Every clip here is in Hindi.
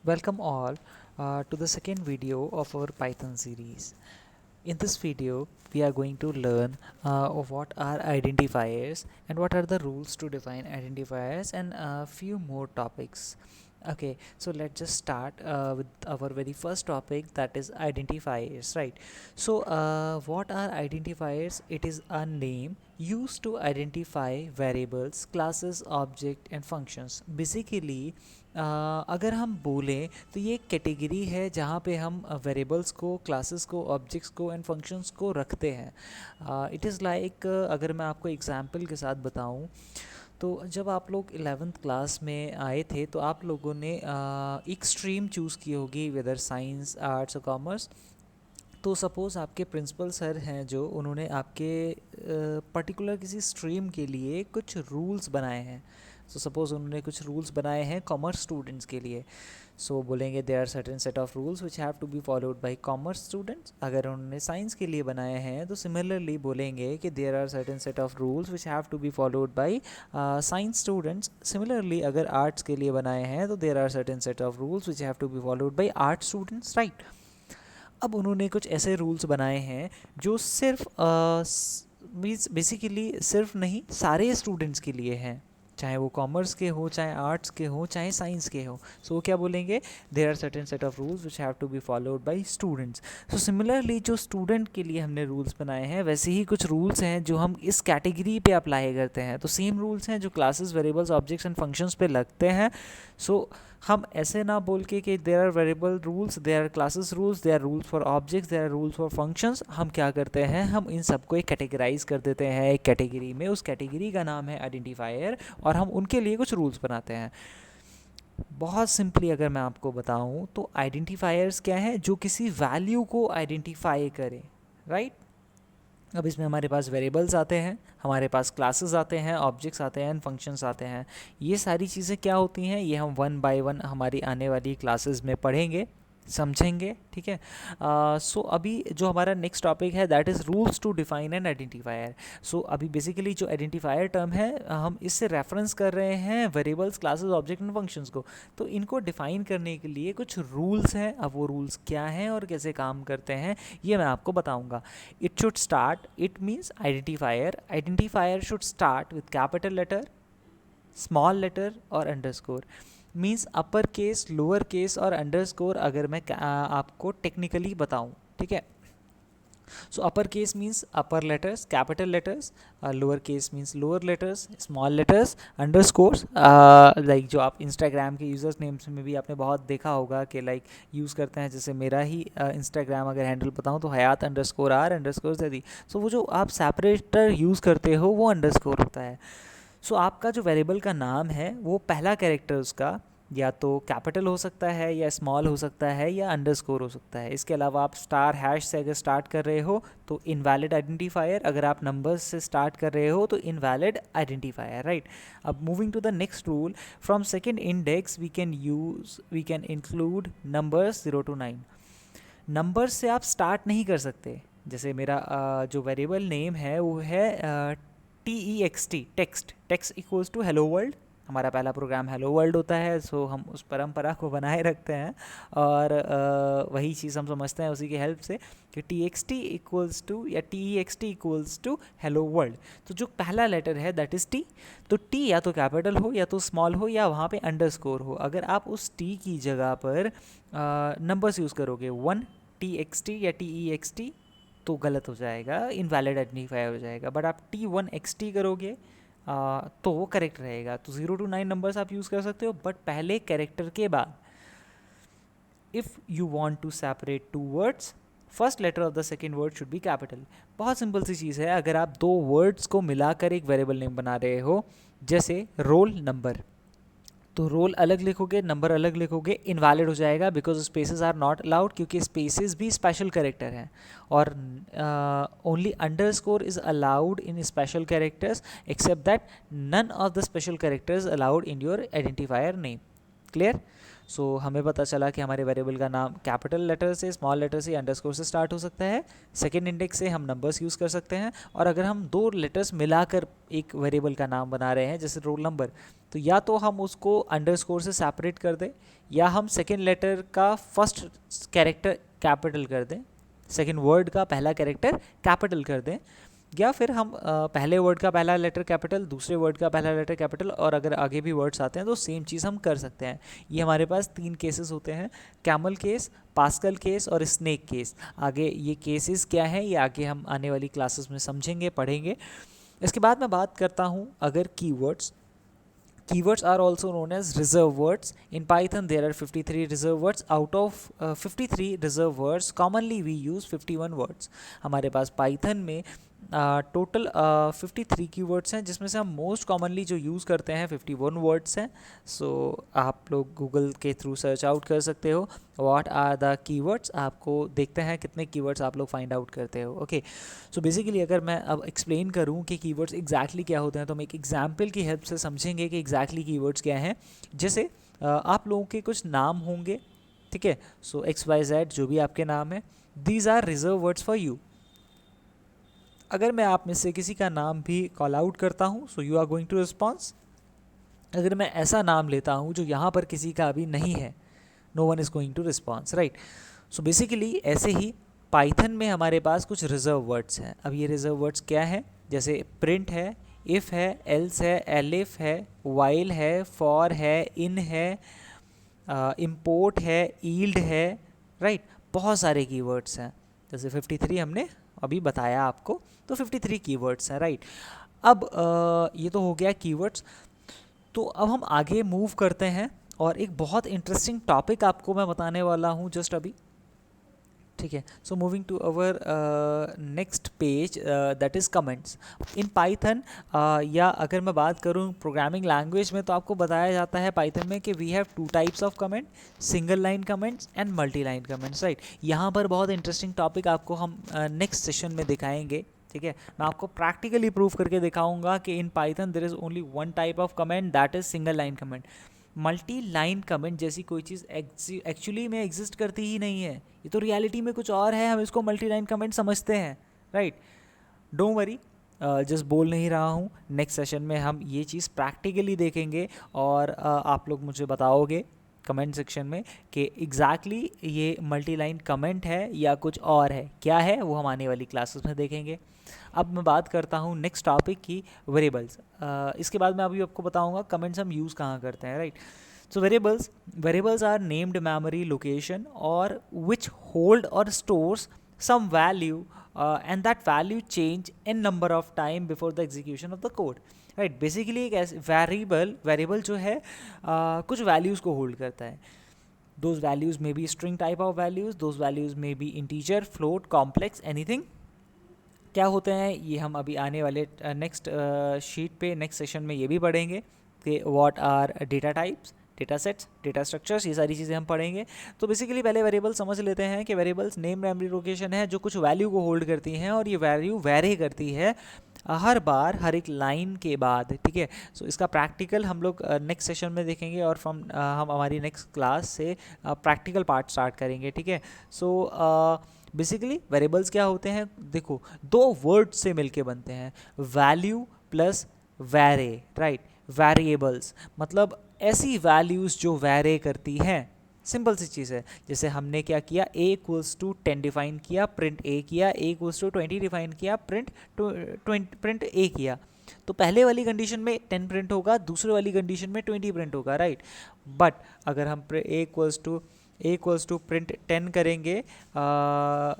Welcome all to the second video of our Python series. In this video, we are going to learn of what are identifiers and what are the rules to define identifiers and a few more topics. Okay, so let's just start with our very first topic, that is identifiers, right? So, what are identifiers? It is a name used to identify variables, classes, object and functions. Basically, अगर हम बोलें तो ये एक कैटेगरी है जहाँ पे हम वेरिएबल्स को, क्लासेस को, ऑब्जेक्ट्स को एंड फंक्शंस को रखते हैं. इट इज़ लाइक, अगर मैं आपको एग्जांपल के साथ बताऊँ तो जब आप लोग 11th क्लास में आए थे तो आप लोगों ने एक स्ट्रीम चूज़ की होगी, वेदर साइंस, आर्ट्स और कॉमर्स. तो सपोज़ आपके प्रिंसिपल सर हैं जो उन्होंने आपके पर्टिकुलर किसी स्ट्रीम के लिए कुछ रूल्स बनाए हैं. सो सपोज़ उन्होंने कुछ रूल्स बनाए हैं कॉमर्स स्टूडेंट्स के लिए. सो बोलेंगे there are certain set of rules which have to be followed by commerce students. अगर उन्होंने साइंस के लिए बनाए हैं तो सिमिलरली बोलेंगे कि there are certain set of rules which have to be followed by science students. Similarly अगर आर्ट्स के लिए बनाए हैं तो there are certain set of rules which have to be followed by arts students, right. अब उन्होंने कुछ ऐसे रूल्स बनाए हैं जो सिर्फ मीन्स बेसिकली सिर्फ नहीं, सारे स्टूडेंट्स के लिए हैं, चाहे वो कॉमर्स के हो, चाहे आर्ट्स के हो, चाहे साइंस के हो. सो वो क्या बोलेंगे, there are certain set of rules which have to be followed by students. So similarly जो स्टूडेंट के लिए हमने रूल्स बनाए हैं वैसे ही कुछ रूल्स हैं जो हम इस कैटेगरी पे अप्लाई करते हैं. तो सेम रूल्स हैं जो classes, variables, objects and functions पे लगते हैं. सो हम ऐसे ना बोल के कि there are variable rules, there are classes rules, there are rules for objects, there are rules for functions. हम क्या करते हैं, हम इन सबको एक कैटेगराइज कर देते हैं एक कैटेगरी में. उस कैटेगरी का नाम है आइडेंटिफायर और हम उनके लिए कुछ रूल्स बनाते हैं. बहुत सिंपली अगर मैं आपको बताऊं तो आइडेंटिफायर्स क्या है, जो किसी वैल्यू को आइडेंटिफाई करे, राइट. अब इसमें हमारे पास वेरिएबल्स आते हैं, हमारे पास क्लासेस आते हैं, ऑब्जेक्ट्स आते हैं एंड फंक्शंस आते हैं. ये सारी चीज़ें क्या होती हैं, ये हम वन बाय वन हमारी आने वाली क्लासेस में पढ़ेंगे, समझेंगे, ठीक है. सो अभी जो हमारा नेक्स्ट टॉपिक है that is rules to define an identifier. So अभी बेसिकली जो आइडेंटिफायर टर्म है हम इससे रेफरेंस कर रहे हैं variables, classes, object and functions को. तो इनको डिफाइन करने के लिए कुछ रूल्स हैं. अब वो रूल्स क्या हैं और कैसे काम करते हैं ये मैं आपको बताऊंगा. It should start, it means identifier should start with capital letter, small letter और underscore. Means upper case, lower case और अंडरस्कोर अगर मैं आपको टेक्निकली बताऊं, ठीक है. So upper case means upper letters, capital letters. Lower case means lower letters, small letters, underscores. Like जो आप इंस्टाग्राम के यूजर्स नेम्स में भी आपने बहुत देखा होगा कि लाइक यूज़ करते हैं. जैसे मेरा ही इंस्टाग्राम अगर हैंडल बताऊँ तो हयात अंडरस्कोर आर अंडरस्कोर ज़ैदी. सो वो जो आप सेपरेटर यूज़ करते हो वो अंडरस्कोर होता है. सो आपका जो वेरिएबल का नाम है वो पहला कैरेक्टर उसका या तो कैपिटल हो सकता है या स्मॉल हो सकता है या अंडरस्कोर हो सकता है. इसके अलावा आप स्टार हैश से अगर स्टार्ट कर रहे हो तो इनवैलिड आइडेंटिफायर, अगर आप नंबर्स से स्टार्ट कर रहे हो तो इनवैलिड आइडेंटिफायर, राइट. अब moving to the next rule, from second index we can include numbers 0 to 9. Numbers से आप स्टार्ट नहीं कर सकते. जैसे मेरा जो वेरिएबल नेम है वो है TEXT, text. Text equals to hello world. हमारा पहला प्रोग्राम हेलो वर्ल्ड होता है. सो हम उस परंपरा को बनाए रखते हैं और वही चीज़ हम समझते हैं उसी की हेल्प से कि TXT इक्वल्स टू या TEXT equals to hello world. तो जो पहला लेटर है दैट इज़ T. तो T या तो कैपिटल हो या तो स्मॉल हो या वहाँ पे अंडरस्कोर हो. अगर आप उस T की जगह पर नंबर्स यूज़ करोगे 1 TXT या TEXT तो गलत हो जाएगा, इनवैलिड आइडेंटिफायर हो जाएगा. बट आप T1XT करोगे तो वो करेक्ट रहेगा. तो 0 to 9 नंबर्स आप यूज़ कर सकते हो बट पहले कैरेक्टर के बाद. If you want to separate two words, first letter of the second word should be capital. बहुत सिंपल सी चीज़ है. अगर आप दो वर्ड्स को मिलाकर एक वेरिएबल नेम बना रहे हो, जैसे रोल नंबर, तो रोल अलग लिखोगे, नंबर अलग लिखोगे, इनवैलिड हो जाएगा because spaces are not allowed, क्योंकि स्पेसेस भी स्पेशल कैरेक्टर हैं. और only underscore is allowed in special characters except that none of the special characters allowed in your identifier name. Clear? So हमें पता चला कि हमारे वेरिएबल का नाम कैपिटल लेटर से, स्मॉल लेटर से, अंडरस्कोर से स्टार्ट हो सकता है। सेकेंड इंडेक्स से हम नंबर्स यूज़ कर सकते हैं, और अगर हम दो लेटर्स मिलाकर एक वेरिएबल का नाम बना रहे हैं जैसे रोल नंबर, तो या तो हम उसको अंडरस्कोर से सेपरेट कर दें, या हम सेकेंड लेटर का फर्स्ट कैरेक्टर कैपिटल कर दें, सेकेंड वर्ड का पहला कैरेक्टर कैपिटल कर दें, या फिर हम पहले वर्ड का पहला लेटर कैपिटल, दूसरे वर्ड का पहला लेटर कैपिटल, और अगर आगे भी वर्ड्स आते हैं तो सेम चीज़ हम कर सकते हैं। ये हमारे पास 3 केसेस होते हैं, कैमल केस, पास्कल केस और स्नेक केस। आगे ये केसेस क्या हैं ये आगे हम आने वाली क्लासेस में समझेंगे, पढ़ेंगे। इसके बाद मैं बात करता हूँ अगर keywords. Keywords are also known as reserve words. In Python, there are 53 reserve words. Out of 53 reserve words, commonly we use 51 words. हमारे पास Python में टोटल 53 कीवर्ड्स हैं, जिसमें से हम मोस्ट कॉमनली जो यूज़ करते हैं 51 वर्ड्स हैं। सो आप लोग गूगल के थ्रू सर्च आउट कर सकते हो व्हाट आर द कीवर्ड्स, आपको देखते हैं कितने कीवर्ड्स आप लोग फाइंड आउट करते हो। ओके, सो बेसिकली अगर मैं अब एक्सप्लेन करूं कि कीवर्ड्स एग्जैक्टली क्या होते हैं, तो हम एक एग्जाम्पल की हेल्प से समझेंगे कि एग्जैक्टली कीवर्ड्स क्या हैं। जैसे आप लोगों के कुछ नाम होंगे, ठीक है, सो XYZ जो भी आपके नाम है, these are reserve words for you. अगर मैं आप में से किसी का नाम भी कॉल आउट करता हूँ, so you are going to response. अगर मैं ऐसा नाम लेता हूँ जो यहाँ पर किसी का अभी नहीं है, no one is going to response, right? So basically ऐसे ही पाइथन में हमारे पास कुछ रिजर्व वर्ड्स हैं। अब ये रिजर्व वर्ड्स क्या हैं? जैसे प्रिंट है, इफ़ है, एल्स है, एलिफ है, वाइल है, फॉर है, इन है, इम्पोर्ट है, ईल्ड है, राइट? बहुत सारे कीवर्ड्स हैं। जैसे 53 हमने अभी बताया आपको, तो 53 कीवर्ड्स हैं, राइट? अब ये तो हो गया कीवर्ड्स। तो अब हम आगे मूव करते हैं, और एक बहुत इंटरेस्टिंग टॉपिक आपको मैं बताने वाला हूँ जस्ट अभी, ठीक है? So moving to our next page, that is comments in Python. या अगर मैं बात करूँ प्रोग्रामिंग लैंग्वेज में, तो आपको बताया जाता है पाइथन में कि we have 2 types of comment, single line comments and multi line comments, right? यहाँ पर बहुत इंटरेस्टिंग टॉपिक आपको हम नेक्स्ट सेशन में दिखाएंगे, ठीक है? मैं आपको प्रैक्टिकली प्रूव करके दिखाऊंगा कि in Python there is only 1 type of comment, that is single line comment. Multi line comment जैसी कोई चीज़ एक्चुअली में एग्जिस्ट करती ही नहीं है, ये तो रियलिटी में कुछ और है, हम इसको मल्टी लाइन कमेंट समझते हैं, राइट? डोंट वरी, जस्ट बोल नहीं रहा हूँ, नेक्स्ट सेशन में हम ये चीज़ प्रैक्टिकली देखेंगे, और आप लोग मुझे बताओगे कमेंट सेक्शन में कि एग्जैक्टली ये मल्टी लाइन कमेंट है या कुछ और है, क्या है वो हम आने वाली क्लासेस में देखेंगे। अब मैं बात करता हूँ नेक्स्ट टॉपिक की, वेरिएबल्स। इसके बाद मैं अभी आपको बताऊँगा कमेंट्स हम यूज़ कहाँ करते हैं, right? So variables are named memory location or which hold or stores some value, and that value change in number of time before the execution of the code, right? Basically एक ऐसे variable जो है कुछ values को hold करता है। Those values may be string type of values, those values may be integer, float, complex, anything। क्या होते हैं ये हम अभी आने वाले नेक्स्ट शीट पे, नेक्स्ट सेशन में ये भी पढ़ेंगे कि what are data types, data sets, data structures, ये सारी चीज़ें हम पढ़ेंगे। तो बेसिकली पहले वेरिएबल समझ लेते हैं कि वेरिएबल्स नेम मेमोरी लोकेशन है जो कुछ वैल्यू को होल्ड करती हैं, और ये वैल्यू वेरी करती है हर बार, हर एक लाइन के बाद, ठीक है? सो इसका प्रैक्टिकल हम लोग नेक्स्ट सेशन में देखेंगे, और हम हमारी नेक्स्ट क्लास से प्रैक्टिकल पार्ट स्टार्ट करेंगे, ठीक है? सो बेसिकली वेरिएबल्स क्या होते हैं? देखो, 2 वर्ड से मिलके बनते हैं, वैल्यू प्लस वैरे, राइट? वेरिएबल्स मतलब ऐसी वैल्यूज़ जो वैरे करती हैं। सिंपल सी चीज़ है, जैसे हमने क्या किया, a=10 डिफाइन किया, प्रिंट a किया, a=20 डिफाइन किया, प्रिंट a किया। तो पहले वाली कंडीशन में 10 प्रिंट होगा, दूसरे वाली कंडीशन में 20 प्रिंट होगा, राइट? बट अगर हम a= प्रिंट 10 करेंगे,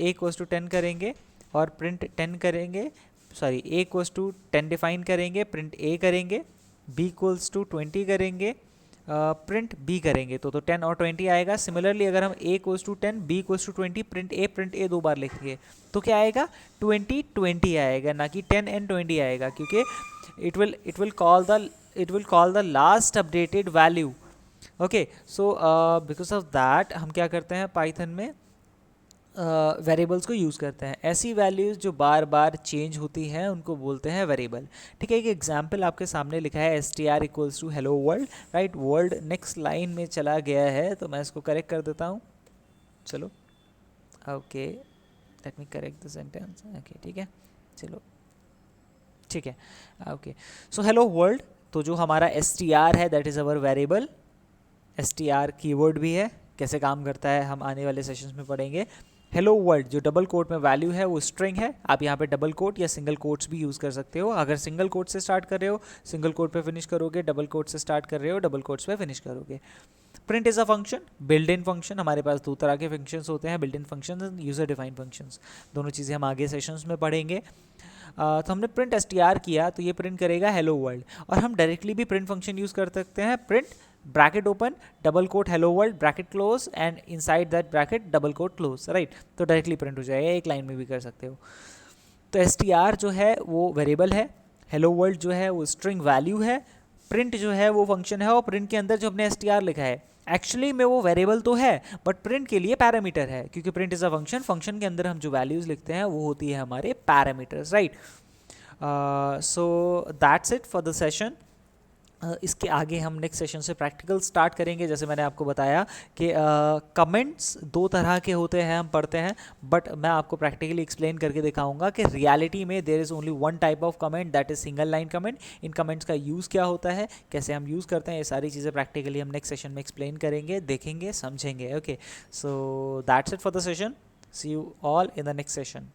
a=10 करेंगे और प्रिंट 10 करेंगे, सॉरी a=10 डिफाइन करेंगे, प्रिंट a करेंगे, b=20 करेंगे, प्रिंट b करेंगे, तो 10 और 20 आएगा। सिमिलरली अगर हम a=10 b=20 प्रिंट a 2 बार लिखेंगे तो क्या आएगा? 20 आएगा, ना कि 10 and 20 आएगा, क्योंकि it will call the last updated value। Okay, so because of that हम क्या करते हैं पाइथन में, वेरिएबल्स को यूज़ करते हैं। ऐसी वैल्यूज़ जो बार बार चेंज होती हैं उनको बोलते हैं वेरिएबल। ठीक है, एक एग्जांपल आपके सामने लिखा है str equals to hello world, right. World next line में चला गया है तो मैं इसको करेक्ट कर देता हूँ। चलो okay, let me correct the sentence. Okay ठीक है, चलो ठीक है। ओके, सो हेलो वर्ल्ड, तो जो हमारा str है that is our variable. str keyword भी है, कैसे काम करता है हम आने वाले सेशंस में पढ़ेंगे। हेलो वर्ल्ड जो डबल कोट में वैल्यू है वो स्ट्रिंग है। आप यहाँ पे डबल कोट या सिंगल कोट्स भी यूज़ कर सकते हो। अगर सिंगल कोट से स्टार्ट कर रहे हो सिंगल कोट पे फिनिश करोगे, डबल कोट से स्टार्ट कर रहे हो डबल कोट्स पे फिनिश करोगे। Print is a function, build in function. हमारे पास दो तरह के फंक्शंस होते हैं, build in functions and user defined functions. दोनों चीज़ें हम आगे सेशंस में पढ़ेंगे। तो हमने प्रिंट str किया तो ये प्रिंट करेगा हेलो वर्ल्ड। और हम डायरेक्टली भी प्रिंट फंक्शन यूज़ कर सकते हैं, print bracket open double quote hello world bracket close and inside that bracket double quote close, right. तो डायरेक्टली प्रिंट हो जाएगा, एक लाइन में भी कर सकते हो। तो str जो है वो वेरिएबल है, हेलो वर्ल्ड जो है वो स्ट्रिंग वैल्यू है, प्रिंट जो है वो फंक्शन है, और प्रिंट के अंदर जो हमने str लिखा है एक्चुअली में वो वेरिएबल तो है बट प्रिंट के लिए पैरामीटर है, क्योंकि print is a function. Function के अंदर हम जो वैल्यूज लिखते हैं वो होती है हमारे parameters, right. So that's it for the session. इसके आगे हम नेक्स्ट सेशन से प्रैक्टिकल स्टार्ट करेंगे। जैसे मैंने आपको बताया कि कमेंट्स दो तरह के होते हैं, हम पढ़ते हैं, बट मैं आपको प्रैक्टिकली एक्सप्लेन करके दिखाऊंगा कि रियलिटी में there is only one type of comment, that is single line comment. इन कमेंट्स का यूज़ क्या होता है, कैसे हम यूज़ करते हैं, ये सारी चीज़ें प्रैक्टिकली हम नेक्स्ट सेशन में एक्सप्लेन करेंगे, देखेंगे, समझेंगे। Okay, so that's it for the session. See you all in the next session.